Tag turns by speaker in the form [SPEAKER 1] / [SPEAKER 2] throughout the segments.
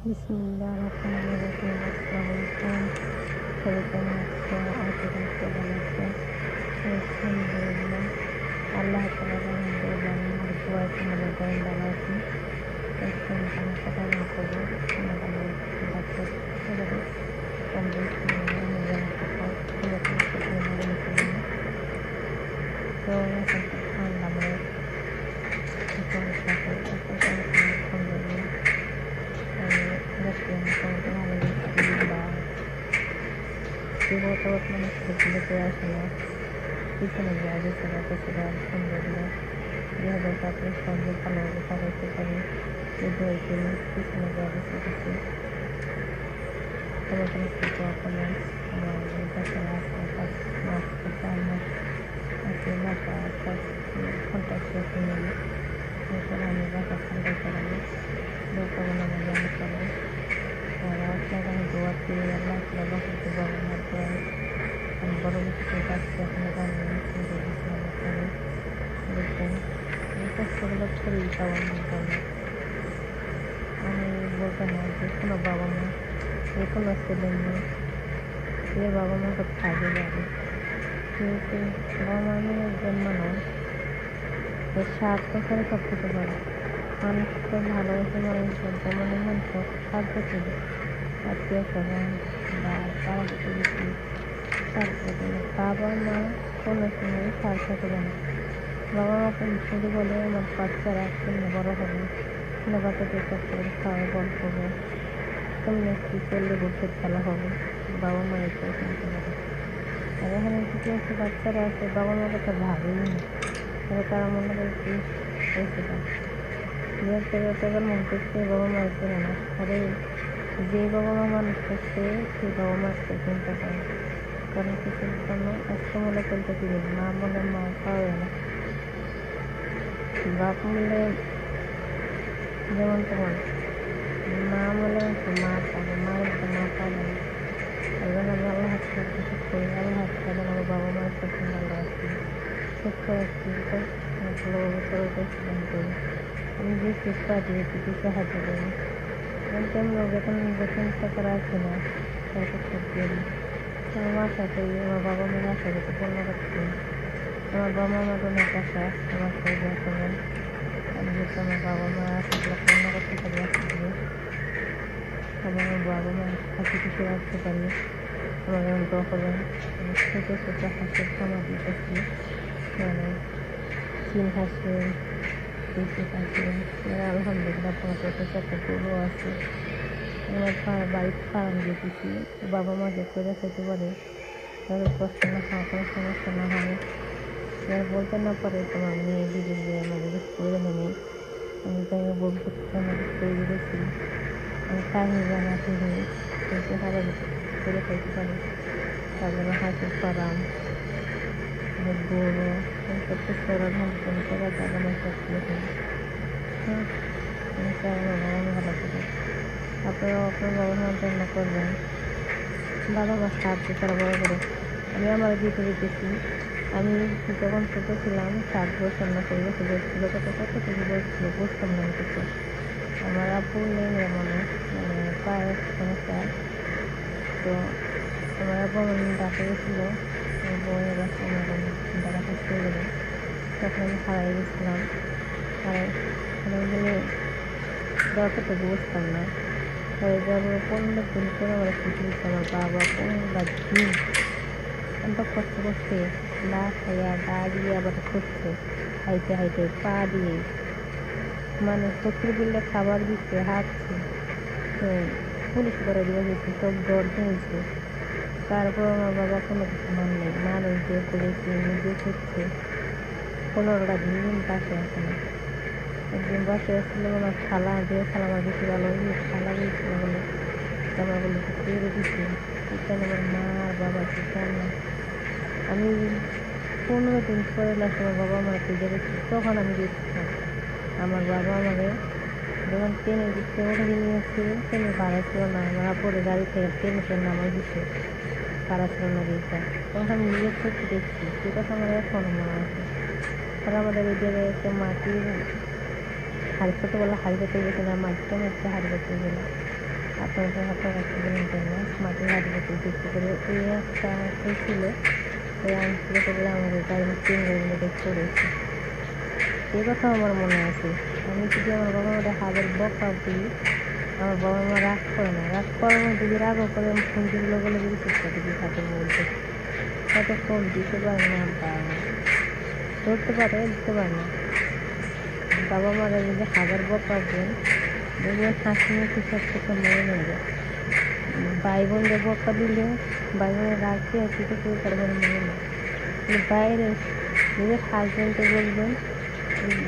[SPEAKER 1] বিসমিল্লাহ রহমান রহিম। আসসালামু আলাইকুম। সবাই কেমন আছো? আশা করি ভালো আছো। আলহামদুলিল্লাহ, আল্লাহ তাআলার রহমতে আমার দোয়ায় তোমাদের আমি ভালো আছি। আজকে আমি কথা বলবো আমাদের ডাক্তার এবারে কম বেশি আমি যেমন কথা তোমরা কোনো কথা মনে করবে না। তো এখন তো ঠান্ডা মানে সমস্যা হয় এখন তো আলহামদুলিল্লাহ আমি দেখলাম মোটামুটি ভালো গেছি বা বিপদ মানে দেখতে আসে না পিছনে যায় বেচারা বেচারা আলহামদুলিল্লাহ যেভাবে তাকে সঙ্গে ভালোভাবে কাটাইতে পারি এই দোয়াই করি পিছনে যায় বেঁচে গেছি। তোমার কোনো দোয়া করবেন আমার বাসায় আসে 5 মাস 4 মাস আছে বাসা কন্ট্যাক্ট রেখে নিই এরপর আমি বাসা ঠান্ডাই করাবো দোকান আমার জানা করে আর আপনারা আমি দোয়া করি আল্লাহ তাআলা বাসাতে বাবা মার দোয়া আমি বড় কিছু যাচ্ছি আপনারা জানেন কিন্তু আমার করে দেখবেন এই কষ্টগুলো ছেড়ে দিতে আমার জন্য আমি বলতে না যে কোনো বাবা মা যে কোনো ছেলে মেয়ে যে বাবা মা তো কাজে যাবে কিন্তু বাবা মা একজন মানুষ এর স্বার্থ করে সব কিছু করে মানুষকে ভালোবেসে মানুষ বলতে মনে হয় সব সাহায্য করি আত্মীয় স্বজন বা পাড়া প্রতিবেশী তারপরে বাবা মা কোনো সময় স্বার্থ করে না। বাবা মাকে শুধু বলে আমার বাচ্চারা কেমনি বড় হবে না বাচ্চাদের করে খাওয়া বল করবে কেমনি কী করলে ভবিষ্যৎ ভালো হবে বাবা মায়ের তো চিনতে পারে। আর এখানে কিছু কিছু বাচ্চারা আছে বাবা মা কথা ভাবেই না তারা মনে করে কি হয়েছে তাদের মন করছে বাবা মায়ের চেনে না আরে যে বাবা মা মানুষ করছে সেই বাবা মাকে চিনতে পারে কারণ কিছুর জন্য আজকে মনে চলতে দিবেন মা বলে মা পাবে না বাপ বললে যেমন তেমন মা বলে মা পাবে মায়ের তো মা পাবে না এই জন্য আমি আল্লাহ হাতে কিছু করি আল্লাহ হাতে আমার বাবা মায়ের সাথে ভালো আছি সুস্থ আছি ভালোভাবে চলতেছিলাম করি আমি যে চেষ্টা দিয়েছি কি সাহায্য করি কিন্তু আমি বেতন টাকা রাখি না তারপর সব করি আমার আশা করি আমার বাবা মায়ের আশা করতে পূর্ণ করছি আমার বাবা মার অনেক আশা আমার সাথে দোয়া করবেন আমি যেহেতু আমার বাবা মার আশাগুলো পূর্ণ করতে পারি আশা করি আমার বাবা মার হাসি খুশি রাখতে পারি আমার দোয়া করবেন আমি ছোটো ছোটো হাঁসের খামার দিতেছি মানে চীন হাঁসে দেশি হাঁসে আলহামদুলিল্লাহ তোমাদের কাছে একটা গরু আছে আমার বাড়ির ফার্ম দিতেছি বাবা মাকে করে খেতে পারে তাদের কষ্ট না হওয়া কোনো সমস্যা না হয় যারা বলতে না পারে তোমার মেয়ে দিদি যে আমাদের করে নেই আমি তাই ভবিষ্যৎ আমাদের করে দিয়েছি আমি কাহিনী জানা শুনি কিন্তু তারা করে খাইতে পারে তারপরে হাঁসের ফার্ম গরু সব কিছু করার মধ্যে টাকা জাগানো সব কিছু হ্যাঁ আমি চাই আমার বাবা মা ভালো থাকে আপনারাও আপনার বাবা মার জন্য করবেন বাবা মা সাহায্য করা বড় করে আমি আমার দিতে দিতেছি আমি যখন ছোটো ছিলাম 7 বছর না 6 বছর বয়স ছিল কত কিছু বয়স ছিল বুঝতাম না কিছু আমার আব্বু নেই মনে মানে পায়ের সমস্যা তো আমার আব্বু আমার ডাকে গেছিলো আমার বউয়ের বাসায় আমার ডাকা থাকতে গেলো তখন আমি হারাই গেছিলাম হারাই গেলে যতটুকু বুঝতাম না হয়ে যাওয়ার 15 দিন পরে আমার খুশি হচ্ছে আমার বাবা 15 দিন এত কষ্ট করছে না খাইয়া দাঁড়িয়ে আবার খুঁজছে হাইটে হাইটে পা দিয়ে মানে শত্রু দিলে খাবার দিচ্ছে হাঁটছে তো পুলিশ করে দিয়ে গেছে সব জ্বর হয়েছে তারপর আমার বাবা কোনো কিছু মান নেই মানুষ দিয়ে করেছে নিজে খুঁজছে 15টা দিন পাশে আসে না একদিন বাসে আসছিল আমার খালা যে খালা আমার বেশি ভালো খালা গিয়েছিল বলে আমার বলে পেরে দিচ্ছে এখানে আমার মা আর বাবা শিখান না আমি 15 দিন পরে লাস্ট আমার বাবা আমার খুঁজে গেছি তখন আমি দেখছিলাম আমার বাবা আমাকে যখন ট্রেনে দিচ্ছে ওঠে নিয়েছে ট্রেনে ভাড়া ছিল না আমার পরে গাড়ি থেকে ট্রেনে নামাই দিচ্ছে ভাড়া ছিল না দিয়েছে তখন আমি নিজের চোখে দেখছি সে কথা আমার এখনও মনে আছে আর আমাদের ওই জায়গায় একটা মাটির হাড়ি ছোটোবেলা হাড়ি পেতে গেছে না মাটিটা মাটিতে হাড়ি পেতে গেলো আপনাদের হাতে রাখতে বলেন জন্য মাটির হাতে বিক্রি করে এই একটা ছিল ওই আনতে করলে আমাদের গাড়ি 3 গাড়ির মধ্যে পড়েছে। এই কথা আমার মনে আছে। আমি যদি আমার বাবা মার হাতের বকা দিই আমার বাবা মা রাগ করে না, রাগ করার মধ্যে যদি রাগও করে আমি ফোন যেগুলো বলে যদি চেষ্টা করি হাতে বলতে হয়তো ফোন দিতে পারে না বা ধরতে পারে দিতে পারে না। বাবা মারা যদি হাজার বকা দেন দেখবেন হাসি মুখে সব কিছু মনে নেবে। ভাই বোনদের বকা দিলে ভাই বোনের রাখতে কিছু করে তার মনে নেবে না, কিন্তু বাইরে নিজের হাজব্যান্ডকে বলবেন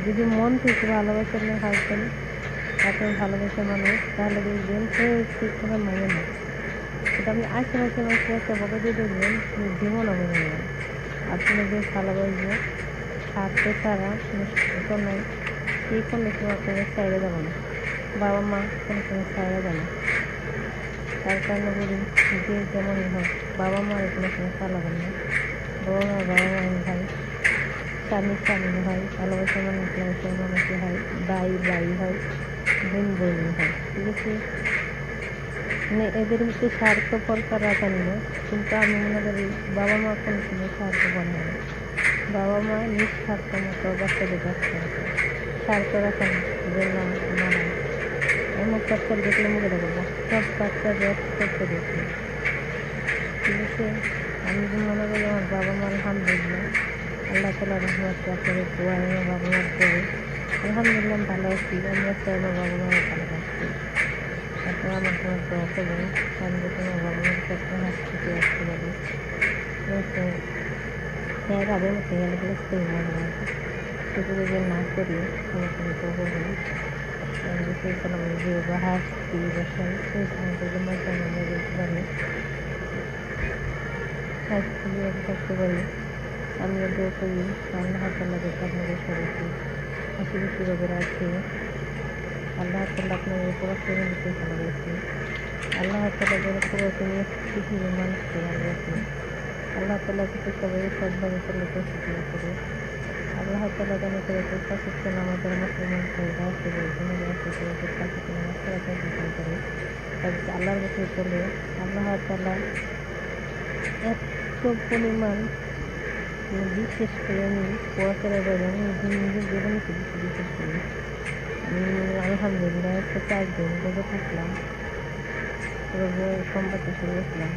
[SPEAKER 1] যদি মন থেকে ভালোবাসে আপনার হাজব্যান্ড আপনার ভালোবাসার মানুষ তাহলে দেখবেন সে কোনো মানে না। সেটা আপনি আশেপাশে মানুষের একটা বকা দিয়ে দেখবেন জীবনও মেনে নেবেন। আপনি যে ভালোবাসবে স্বার্থ ছাড়া কোনো নাই, সেই কোনো সময় আপনাকে চাইলে যাবে না, বাবা মা কোনো সময় চাইলে যাবে না। তার কারণে বলি যে যেমনই হোক বাবা মার কোনো সময় চালাবেন না। বাবা মা ভাই, স্বামী হয়, ভালোবাসার মানুষ ভালোবাসার মানুষই হয়, ভাই হয়, বোন বোনই হয়। ঠিক আছে, মানে এদের মধ্যে স্বার্থপর করা জানি না, কিন্তু আমি মনে করি বাবা মা কোনো সময় স্বার্থপর হয় না। বাবা মা নিঃস্বার্থ মতো বাচ্চাদের বাচ্চা স্বার্থ রাখে না যে না মারা অমুক বাচ্চার দেখলে মুখে দেবো সব বাচ্চাদের করতে দেখি। ঠিক আছে, আমি মনে করি আমার বাবা মা আলহামদুলিল্লাহ আল্লাহ তালা রহমত আপনাদের দোয়া আমার বাবা মার করে আলহামদুলিল্লাহ ভালো আছি। আমরা চাই আমার বাবা মায়ের ভালো আছি। আপনারা আমার তোমার দোয়া করবেন আমি যাতে আমার বাবা মার কাছে হাসতে আসতে পারি। হ্যাঁ ভাবে মতো গেলে সেই মনে হয় সেটা যদি না করি আমার কোনো তো করবো না। আমি চেয়েছিলাম যে হাসছি বসাই সেই সময়টা মজা মনে বলতে পারি, হাসতে থাকতে পারি। আমিও দোয়া করি আল্লাহ তাআলা যাতে আপনাদের সবাইকে হাসি খুশিভাবে রাখে। আল্লাহ তাআলা আপনাদের পড়াশোনা দিতে ভালোবাসি। আল্লাহ তাআলা যেন পুরো পৃথিবীর মানুষকে ভালোবাসে। আল্লাহ তাআলা যাতে সবাই সৎভাবে চলাতে শিখিয়ে করে। আল্লাহ তাআলা যেন করে সচেতন আমাদের মুসলমান ভাইরা আসলে সচেতন নামাজ পড়াতে সচেতন করে তাদের আল্লাহর কাছে চলে। আল্লাহ তাআলা এত পরিমাণ বিশেষ করে আমি পড়াশোনা করে আমি নিজের জীবনে কিছু বিশেষ করি। আমি আলহামদুলিল্লাহ 4 দিন রোজা থাকলাম, রোজা সোমবার থেকে শুরু করছিলাম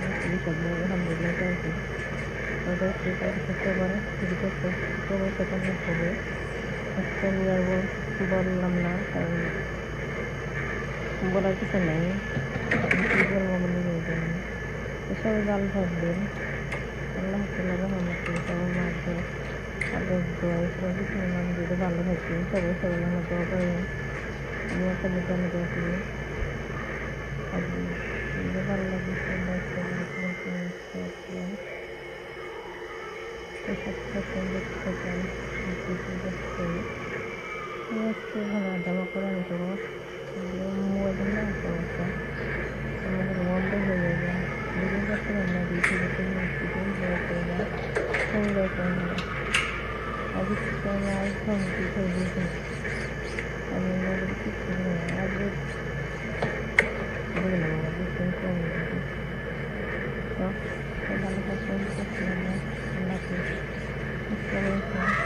[SPEAKER 1] সব আলহামদুলিল্লাহ চলছে। রোজা থাকতে পারে সময় সেখানে হবে আমি আর বললাম না, কারণ বলার কিছু নেই, কী বলবো নিজের জন্য। সবাই ভালো থাকবেন, আল্লাহ তাআলা রহমতে সবার মাঝে তাদের দোয়াই সবাই মান যদি ভালো থাকি সবাই সবাই আমার দোয়া করেন। আমি আপনাদের জন্য দোয়া করি। আর ভালো লাগে জমা করে আমি দেবো মোবাইল না সমস্যা আমাদের বন্ধ হয়ে যাবে। বুঝতে পারছিলাম না দিতে দিতে সুন্দর করে না আগে থেকে আমি একদম পিছিয়ে দিয়েছি। আমি মোবাইল কিছু আগে বলে নেবো কমে যাবে। তো ভালো থাকবেন, আল্লাহ হাফেজ। আসসালামু আলাইকুম।